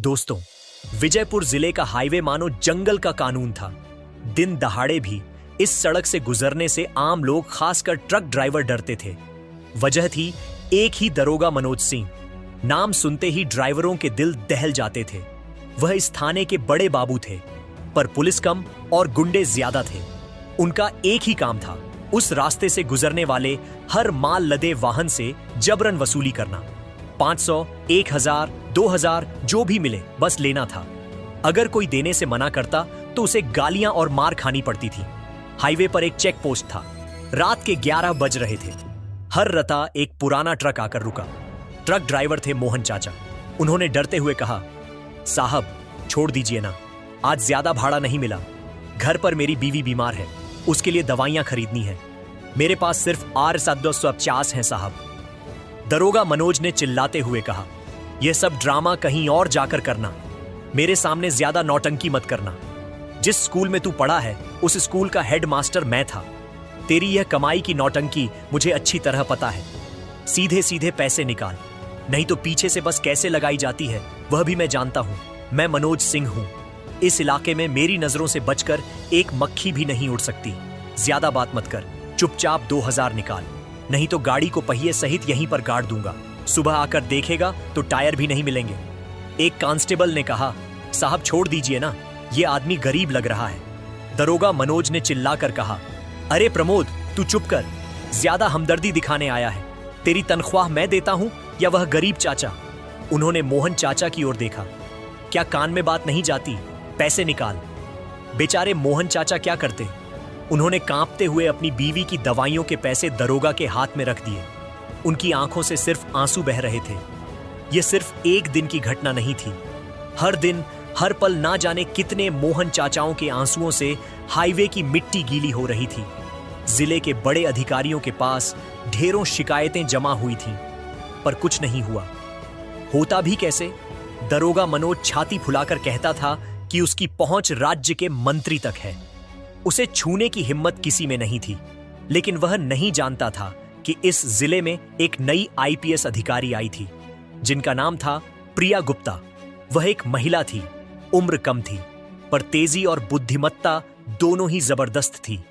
दोस्तों, विजयपुर जिले का हाईवे मानो जंगल का कानून था। दिन दहाड़े भी इस सड़क से गुजरने से आम लोग, खासकर ट्रक ड्राइवर, डरते थे। वजह थी एक ही दरोगा मनोज सिंह। नाम सुनते ही ड्राइवरों के दिल दहल जाते थे। वह इस थाने के बड़े बाबू थे, पर पुलिस कम और गुंडे ज्यादा थे। उनका एक ही काम था, उस रास्ते से गुजरने वाले हर माल लदे वाहन से जबरन वसूली करना। 500, 1000, 2000 जो भी मिले बस लेना था। अगर कोई देने से मना करता तो उसे गालियां और मार खानी पड़ती थी। हाईवे पर एक चेक पोस्ट था। रात के 11 बज रहे थे। हर रता एक पुराना ट्रक आकर रुका। ट्रक ड्राइवर थे मोहन चाचा। उन्होंने डरते हुए कहा, साहब छोड़ दीजिए ना, आज ज्यादा भाड़ा नहीं मिला। घर पर मेरी बीवी बीमार है, उसके लिए दवाइयां खरीदनी है। मेरे पास सिर्फ 850 हैं साहब। दरोगा मनोज ने चिल्लाते हुए कहा, यह सब ड्रामा कहीं और जाकर करना, मेरे सामने ज्यादा नौटंकी मत करना। जिस स्कूल में तू पढ़ा है उस स्कूल का हेडमास्टर मैं था। तेरी यह कमाई की नौटंकी मुझे अच्छी तरह पता है। सीधे सीधे पैसे निकाल, नहीं तो पीछे से बस कैसे लगाई जाती है वह भी मैं जानता हूं। मैं मनोज सिंह हूं। इस इलाके में मेरी नजरों से बचकर एक मक्खी भी नहीं उड़ सकती। ज्यादा बात मत कर, चुपचाप 2000 निकाल, नहीं तो गाड़ी को पहिए सहित यहीं पर गाड़ दूंगा। सुबह आकर देखेगा तो टायर भी नहीं मिलेंगे। एक कांस्टेबल ने कहा, साहब छोड़ दीजिए ना, ये आदमी गरीब लग रहा है। दरोगा मनोज ने चिल्लाकर कहा, अरे प्रमोद तू चुप कर, ज्यादा हमदर्दी दिखाने आया है। तेरी तनख्वाह मैं देता हूं या वह गरीब चाचा? उन्होंने मोहन चाचा की ओर देखा। क्या कान में बात नहीं जाती? पैसे निकाल। बेचारे मोहन चाचा क्या करते? उन्होंने कांपते हुए अपनी बीवी की दवाइयों के पैसे दरोगा के हाथ में रख दिए। उनकी आंखों से सिर्फ आंसू बह रहे थे। यह सिर्फ एक दिन की घटना नहीं थी। हर दिन हर पल ना जाने कितने मोहन चाचाओं के आंसुओं से हाईवे की मिट्टी गीली हो रही थी। जिले के बड़े अधिकारियों के पास ढेरों शिकायतें जमा हुई थीं, पर कुछ नहीं हुआ। होता भी कैसे? दरोगा मनोज छाती फुलाकर कहता था कि उसकी पहुंच राज्य के मंत्री तक है। उसे छूने की हिम्मत किसी में नहीं थी, लेकिन वह नहीं जानता था कि इस जिले में एक नई आईपीएस अधिकारी आई थी, जिनका नाम था प्रिया गुप्ता। वह एक महिला थी, उम्र कम थी, पर तेजी और बुद्धिमत्ता दोनों ही जबरदस्त थी।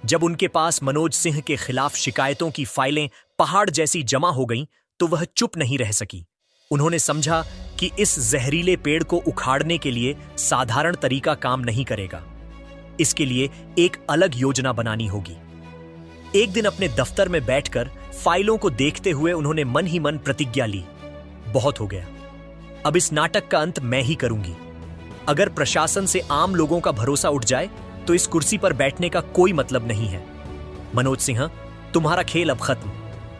जब उनके पास मनोज सिंह के खिलाफ शिकायतों की फाइलें पहाड़ जैसी जमा हो गईं, तो वह चुप नहीं रह सकी। उन्होंने समझा कि इस जहरीले पेड़ को उखाड़ने के लिए साधारण तरीका काम नहीं करेगा। इसके लिए एक अलग योजना बनानी होगी। एक दिन अपने दफ्तर में बैठकर फाइलों को देखते हुए उन्होंने मन ही मन प्रतिज्ञा ली, बहुत हो गया, अब इस नाटक का अंत मैं ही करूंगी। अगर प्रशासन से आम लोगों का भरोसा उठ जाए तो इस कुर्सी पर बैठने का कोई मतलब नहीं है। मनोज सिंह, तुम्हारा खेल अब खत्म।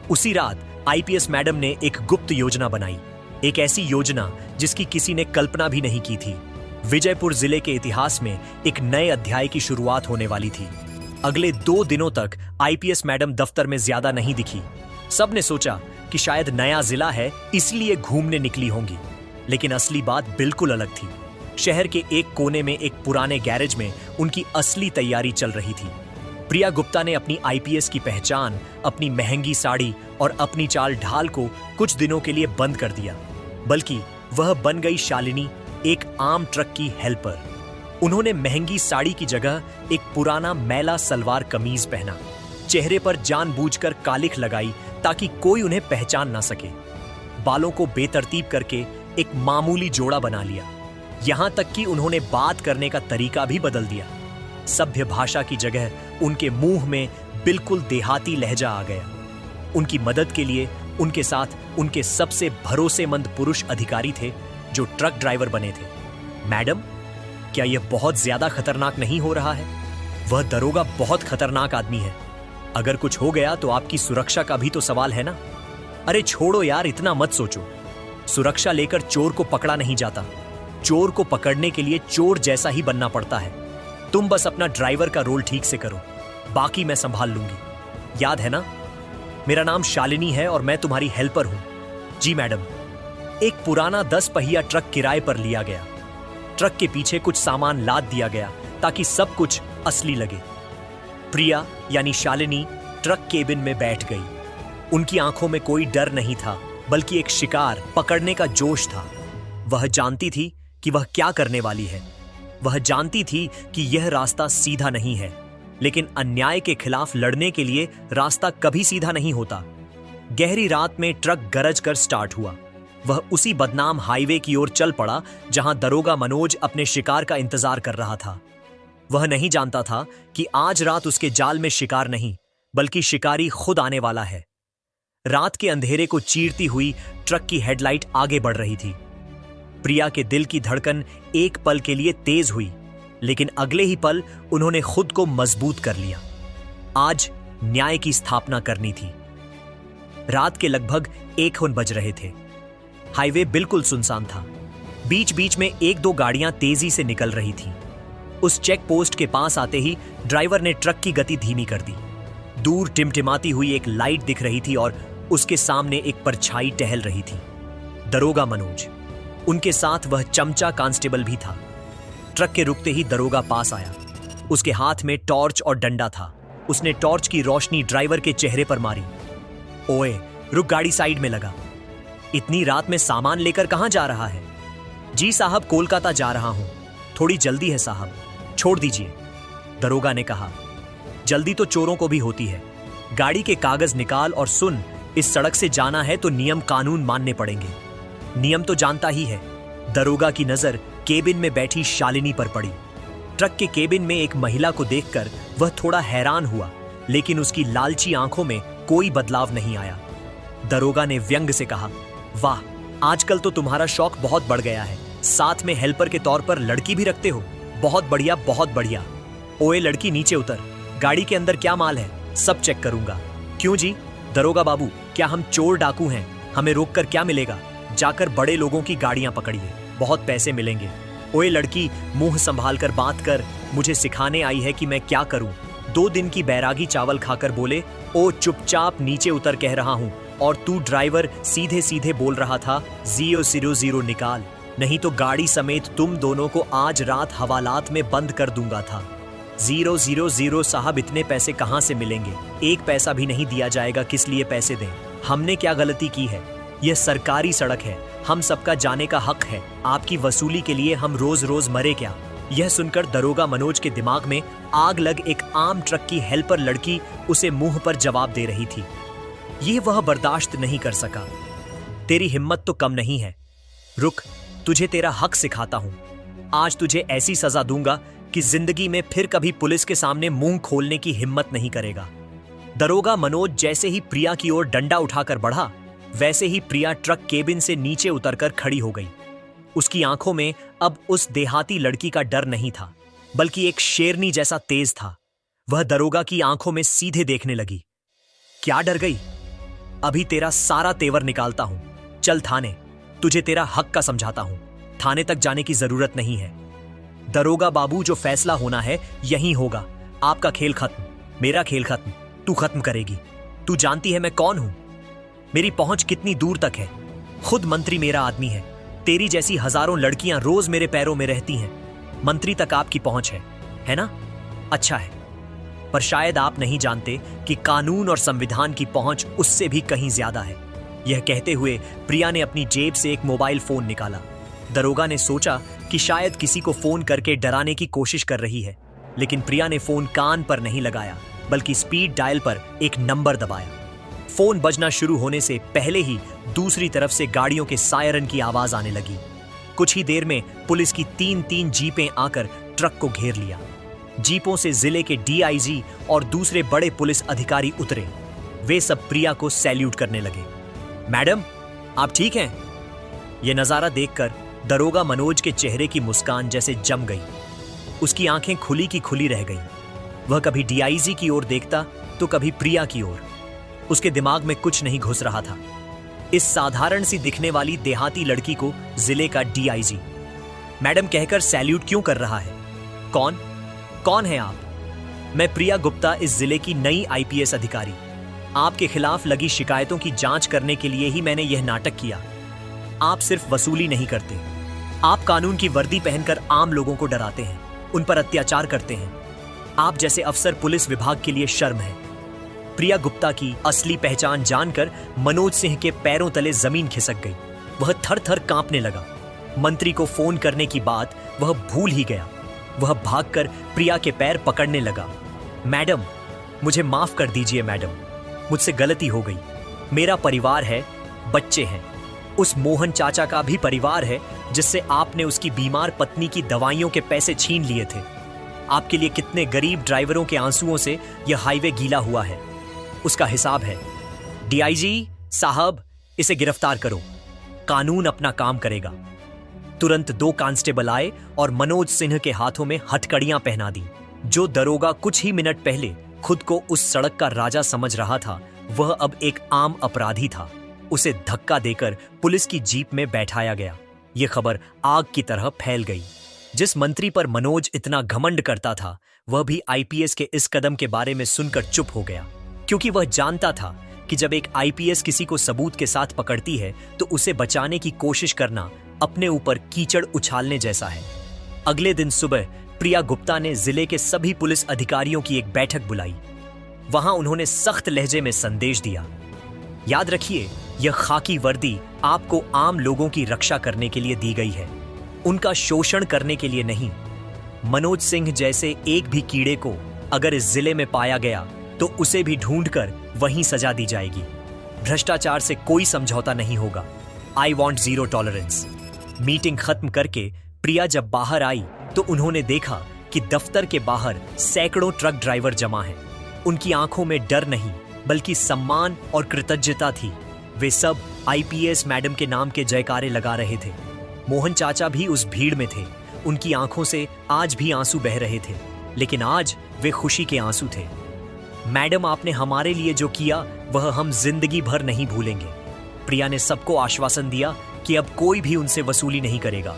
उसी रात आईपीएस मैडम ने एक गुप्त योजना बनाई, एक ऐसी योजना जिसकी किसी ने कल्पना भी नहीं की थी। विजयपुर जिले के इतिहास में एक नए अध्याय की शुरुआत होने वाली थी। अगले 2 दिनों तक आईपीएस मैडम दफ्तर में ज्यादा नहीं दिखी। सबने सोचा कि शायद नया जिला है इसलिए घूमने निकली होंगी, लेकिन असली बात बिल्कुल अलग थी। शहर के एक कोने में एक पुराने गैरेज में उनकी असली तैयारी चल रही थी। प्रिया गुप्ता ने अपनी आईपीएस की पहचान, अपनी महंगी साड़ी और अपनी चाल ढाल को कुछ दिनों के लिए बंद कर दिया, बल्कि वह बन गई शालिनी, एक आम ट्रक की हेल्पर। उन्होंने महंगी साड़ी की जगह एक पुराना मैला सलवार कमीज पहना, चेहरे पर जानबूझकर कालिख लगाई ताकि कोई उन्हें पहचान ना सके। बालों को बेतरतीब करके एक मामूली जोड़ा बना लिया। यहां तक कि उन्होंने बात करने का तरीका भी बदल दिया। सभ्य भाषा की जगह उनके मुंह में बिल्कुल देहाती लहजा आ गया। उनकी मदद के लिए उनके साथ उनके सबसे भरोसेमंद पुरुष अधिकारी थे, जो ट्रक ड्राइवर बने थे। मैडम, क्या यह बहुत ज्यादा खतरनाक नहीं हो रहा है? वह दरोगा बहुत खतरनाक आदमी है। अगर कुछ हो गया तो आपकी सुरक्षा का भी तो सवाल है ना। अरे छोड़ो यार, इतना मत सोचो। सुरक्षा लेकर चोर को पकड़ा नहीं जाता। चोर को पकड़ने के लिए चोर जैसा ही बनना पड़ता है। तुम बस अपना ड्राइवर का रोल ठीक से करो, बाकी मैं संभाल लूंगी। याद है ना, मेरा नाम शालिनी है और मैं तुम्हारी हेल्पर हूं। जी मैडम। एक पुराना 10 पहिया ट्रक किराए पर लिया गया। ट्रक के पीछे कुछ सामान लाद दिया गया ताकि सब कुछ असली लगे। प्रिया यानी शालिनी ट्रक केबिन में बैठ गई। उनकी आंखों में कोई डर नहीं था, बल्कि एक शिकार पकड़ने का जोश था। वह जानती थी कि वह क्या करने वाली है। वह जानती थी कि यह रास्ता सीधा नहीं है, लेकिन अन्याय के खिलाफ लड़ने के लिए रास्ता कभी सीधा नहीं होता। गहरी रात में ट्रक गरज कर स्टार्ट हुआ। वह उसी बदनाम हाईवे की ओर चल पड़ा जहां दरोगा मनोज अपने शिकार का इंतजार कर रहा था। वह नहीं जानता था कि आज रात उसके जाल में शिकार नहीं, बल्कि शिकारी खुद आने वाला है। रात के अंधेरे को चीरती हुई ट्रक की हेडलाइट आगे बढ़ रही थी। प्रिया के दिल की धड़कन एक पल के लिए तेज हुई, लेकिन अगले ही पल उन्होंने खुद को मजबूत कर लिया। आज न्याय की स्थापना करनी थी। रात के लगभग 1 बज रहे थे। हाईवे बिल्कुल सुनसान था। बीच बीच में 1-2 गाड़ियां तेजी से निकल रही थीं। उस चेक पोस्ट के पास आते ही ड्राइवर ने ट्रक की गति धीमी कर दी। दूर टिमटिमाती हुई एक लाइट दिख रही थी और उसके सामने एक परछाई टहल रही थी। दरोगा मनोज, उनके साथ वह चमचा कांस्टेबल भी था। ट्रक के रुकते ही दरोगा पास आया। उसके हाथ में टॉर्च और डंडा था। उसने टॉर्च की रोशनी ड्राइवर के चेहरे पर मारी। ओए, रुक, गाड़ी साइड में लगा। इतनी रात में सामान लेकर कहां जा रहा है? जी साहब, कोलकाता जा रहा हूं। थोड़ी जल्दी है साहब, छोड़ दीजिए, दरोगा ने कहा। जल्दी तो चोरों को भी होती है। गाड़ी के कागज निकाल और सुन, इस सड़क से जाना है तो नियम कानून मानने पड़ेंगे। नियम तो जानता ही है। दरोगा की नजर केबिन में बैठी शालिनी पर पड़ी। ट्रक के केबिन में एक महिला को देखकर वह थोड़ा हैरान हुआ, लेकिन उसकी लालची आंखों में कोई बदलाव नहीं आया। दरोगा ने व्यंग से कहा, वाह, आजकल तो तुम्हारा शौक बहुत बढ़ गया है। साथ में हेल्पर के तौर पर लड़की भी रखते हो। बहुत बढ़िया, बहुत बढ़िया। ओए लड़की, नीचे उतर। गाड़ी के अंदर क्या माल है सब चेक करूंगा। क्यों जी? दरोगा बाबू, क्या हम चोर डाकू हैं? हमें रोककर क्या मिलेगा? जाकर बड़े लोगों की गाड़ियां पकड़िए, बहुत पैसे मिलेंगे। ओए लड़की, मुंह संभाल कर बात कर। मुझे सिखाने आई है कि मैं क्या करूं। 2 दिन की बैरागी चावल खाकर बोले, ओ चुपचाप नीचे उतर कह रहा हूं। और तू ड्राइवर सीधे सीधे बोल रहा था 000 निकाल, नहीं तो गाड़ी समेत तुम दोनों को आज रात हवालात में बंद कर दूंगा था। 000 साहब, इतने पैसे कहां से मिलेंगे? 1 पैसा भी नहीं दिया जाएगा। किस लिए पैसे दें? हमने क्या गलती की है? यह सरकारी सड़क है, हम सबका जाने का हक है। आपकी वसूली के लिए हम रोज रोज मरे क्या? यह सुनकर दरोगा मनोज के दिमाग में आग लग एक आम ट्रक की हेल्पर लड़की उसे मुंह पर जवाब दे रही थी। यह वह बर्दाश्त नहीं कर सका। तेरी हिम्मत तो कम नहीं है। रुक, तुझे तेरा हक सिखाता हूं। आज तुझे ऐसी सजा दूंगा कि जिंदगी में फिर कभी पुलिस के सामने मुंह खोलने की हिम्मत नहीं करेगा। दरोगा मनोज जैसे ही प्रिया की ओर डंडा उठाकर बढ़ा, वैसे ही प्रिया ट्रक केबिन से नीचे उतरकर खड़ी हो गई। उसकी आंखों में अब उस देहाती लड़की का डर नहीं था, बल्कि एक शेरनी जैसा तेज था। वह दरोगा की आंखों में सीधे देखने लगी। क्या डर गई? अभी तेरा सारा तेवर निकालता हूं। चल थाने, तुझे तेरा हक का समझाता हूं। थाने तक जाने की जरूरत नहीं है। दरोगा बाबू, जो फैसला होना है यहीं होगा। आपका खेल खत्म, मेरा खेल खत्म। तू खत्म करेगी। तू जानती है मैं कौन हूं? मेरी पहुंच कितनी दूर तक है? खुद मंत्री मेरा आदमी है। तेरी जैसी हजारों लड़कियां रोज मेरे पैरों में रहती हैं। मंत्री तक आपकी पहुंच है ना? अच्छा है, पर शायद आप नहीं जानते कि कानून और संविधान की पहुंच उससे भी कहीं ज्यादा है। यह कहते हुए प्रिया ने अपनी जेब से एक मोबाइल फोन निकाला। दरोगा ने सोचा कि शायद किसी को फोन करके डराने की कोशिश कर रही है, लेकिन प्रिया ने फोन कान पर नहीं लगाया, बल्कि स्पीड डायल पर एक नंबर दबाया। फोन बजना शुरू होने से पहले ही दूसरी तरफ से गाड़ियों के सायरन की आवाज आने लगी। कुछ ही देर में पुलिस की 3 जीपें आकर ट्रक को घेर लिया। जीपों से जिले के डीआईजी और दूसरे बड़े पुलिस अधिकारी उतरे। वे सब प्रिया को सैल्यूट करने लगे। मैडम, आप ठीक हैं? यह नजारा देखकर दरोगा मनोज के चेहरे की मुस्कान जैसे जम गई। उसकी आंखें खुली की खुली रह गईं। वह कभी डीआईजी की ओर देखता तो कभी प्रिया की ओर। उसके दिमाग में कुछ नहीं घुस रहा था। इस साधारण सी दिखने वाली देहाती लड़की को जिले का डीआईजी मैडम कहकर सैल्यूट क्यों कर रहा है? कौन है आप? मैं प्रिया गुप्ता, इस जिले की नई आईपीएस अधिकारी। आपके खिलाफ लगी शिकायतों की जांच करने के लिए ही मैंने यह नाटक किया। आप सिर्फ वसूली नहीं करते, आप कानून की वर्दी पहनकर आम लोगों को डराते हैं, उन पर अत्याचार करते हैं। आप जैसे अफसर पुलिस विभाग के लिए शर्म है। प्रिया गुप्ता की असली पहचान जानकर मनोज सिंह के पैरों तले जमीन खिसक गई। वह थर थर कांपने लगा। मंत्री को फोन करने की बात वह भूल ही गया। वह भागकर प्रिया के पैर पकड़ने लगा। मैडम, मुझे माफ कर दीजिए मैडम, मुझसे गलती हो गई। मेरा परिवार है, बच्चे हैं, उस मोहन चाचा का भी परिवार है जिससे आपने उसकी बीमार पत्नी की दवाइयों के पैसे छीन लिए थे। आपके लिए कितने गरीब ड्राइवरों के आंसुओं से यह हाईवे गीला हुआ है, उसका हिसाब है। डीआईजी साहब, इसे गिरफ्तार करो, कानून अपना काम करेगा। तुरंत 2 कांस्टेबल आए और मनोज सिंह के हाथों में हथकड़ियां पहना दी। जो दरोगा कुछ ही मिनट पहले खुद को उस सड़क का राजा समझ रहा था, वह अब एक आम अपराधी था। उसे धक्का देकर पुलिस की जीप में बैठाया गया। यह खबर आग की तरह फैल गई। जिस मंत्री पर मनोज इतना घमंड करता था, वह भी आईपीएस के इस कदम के बारे में सुनकर चुप हो गया, क्योंकि वह जानता था कि जब एक आईपीएस किसी को सबूत के साथ पकड़ती है तो उसे बचाने की कोशिश करना अपने ऊपर कीचड़ उछालने जैसा है। अगले दिन सुबह प्रिया गुप्ता ने जिले के सभी पुलिस अधिकारियों की एक बैठक बुलाई। वहां उन्होंने सख्त लहजे में संदेश दिया, याद रखिए, यह खाकी वर्दी आपको आम लोगों की रक्षा करने के लिए दी गई है, उनका शोषण करने के लिए नहीं। मनोज सिंह जैसे एक भी कीड़े को अगर इस जिले में पाया गया तो उसे भी ढूंढकर वहीं सजा दी जाएगी। भ्रष्टाचार से कोई समझौता नहीं होगा। I want zero tolerance. Meeting खत्म करके प्रिया जब बाहर आई तो उन्होंने देखा कि दफ्तर के बाहर सैकड़ों ट्रक ड्राइवर जमा हैं। उनकी आंखों में डर नहीं बल्कि सम्मान और कृतज्ञता थी। वे सब आईपीएस मैडम के नाम के जयकारे लगा रहे थे। मोहन चाचा भी उस भीड़ में थे। उनकी आंखों से आज भी आंसू बह रहे थे, लेकिन आज वे खुशी के आंसू थे। मैडम, आपने हमारे लिए जो किया वह हम जिंदगी भर नहीं भूलेंगे। प्रिया ने सबको आश्वासन दिया कि अब कोई भी उनसे वसूली नहीं करेगा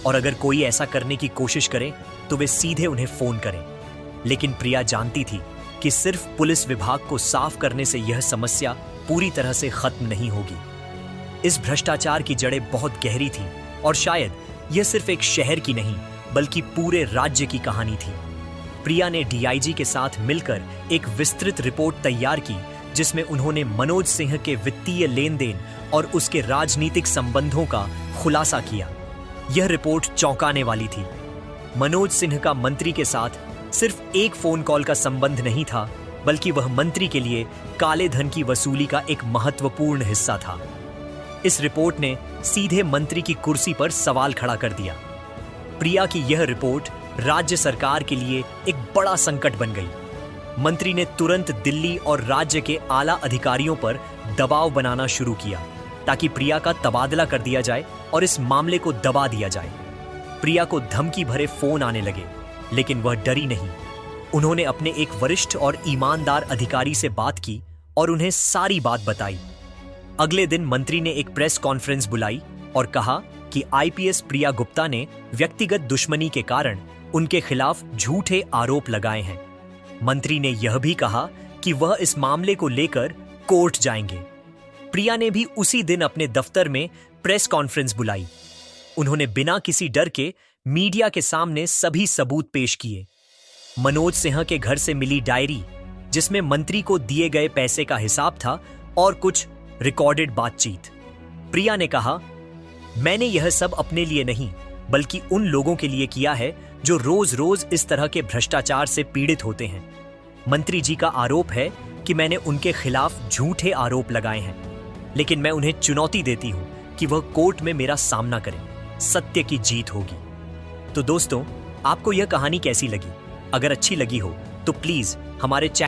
और अगर कोई ऐसा करने की कोशिश करे तो वे सीधे उन्हें फोन करें। लेकिन प्रिया जानती थी कि सिर्फ पुलिस विभाग को साफ करने से यह समस्या पूरी तरह से खत्म नहीं होगी। इस भ्रष्टाचार की जड़ें बहुत गहरी थी और शायद यह सिर्फ एक शहर की नहीं बल्कि पूरे राज्य की कहानी थी। प्रिया ने डीआईजी के साथ मिलकर एक विस्तृत रिपोर्ट तैयार की, जिसमें उन्होंने मनोज सिंह के वित्तीय लेन देन और उसके राजनीतिक संबंधों का खुलासा किया। यह रिपोर्ट चौंकाने वाली थी। मनोज सिंह का मंत्री के साथ सिर्फ एक फोन कॉल का संबंध नहीं था, बल्कि वह मंत्री के लिए काले धन की वसूली का एक महत्वपूर्ण हिस्सा था। इस रिपोर्ट ने सीधे मंत्री की कुर्सी पर सवाल खड़ा कर दिया। प्रिया की यह रिपोर्ट राज्य सरकार के लिए एक बड़ा संकट बन गई। मंत्री ने तुरंत दिल्ली और राज्य के आला अधिकारियों पर दबाव बनाना शुरू किया ताकि प्रिया का तबादला कर दिया जाए और इस मामले को दबा दिया जाए। प्रिया को धमकी भरे फोन आने लगे, लेकिन वह डरी नहीं। उन्होंने अपने एक वरिष्ठ और ईमानदार अधिकारी से बात की और उन्हें सारी बात बताई। अगले दिन मंत्री ने एक प्रेस कॉन्फ्रेंस बुलाई और कहा कि आईपीएस प्रिया गुप्ता ने व्यक्तिगत दुश्मनी के कारण उनके खिलाफ झूठे आरोप लगाए हैं। मंत्री ने यह भी कहा कि वह इस मामले को लेकर कोर्ट जाएंगे। प्रिया ने भी उसी दिन अपने दफ्तर में प्रेस कॉन्फ्रेंस बुलाई। उन्होंने बिना किसी डर के मीडिया के सामने सभी सबूत पेश किए। मनोज सिंह के घर से मिली डायरी, जिसमें मंत्री को दिए गए पैसे का हिसाब था, और कुछ रिकॉर्डेड बातचीत। प्रिया ने कहा, मैंने यह सब अपने लिए नहीं बल्कि उन लोगों के लिए किया है जो रोज रोज इस तरह के भ्रष्टाचार से पीड़ित होते हैं। मंत्री जी का आरोप है कि मैंने उनके खिलाफ झूठे आरोप लगाए हैं, लेकिन मैं उन्हें चुनौती देती हूं कि वह कोर्ट में मेरा सामना करें। सत्य की जीत होगी। तो दोस्तों, आपको यह कहानी कैसी लगी? अगर अच्छी लगी हो तो प्लीज हमारे चैनल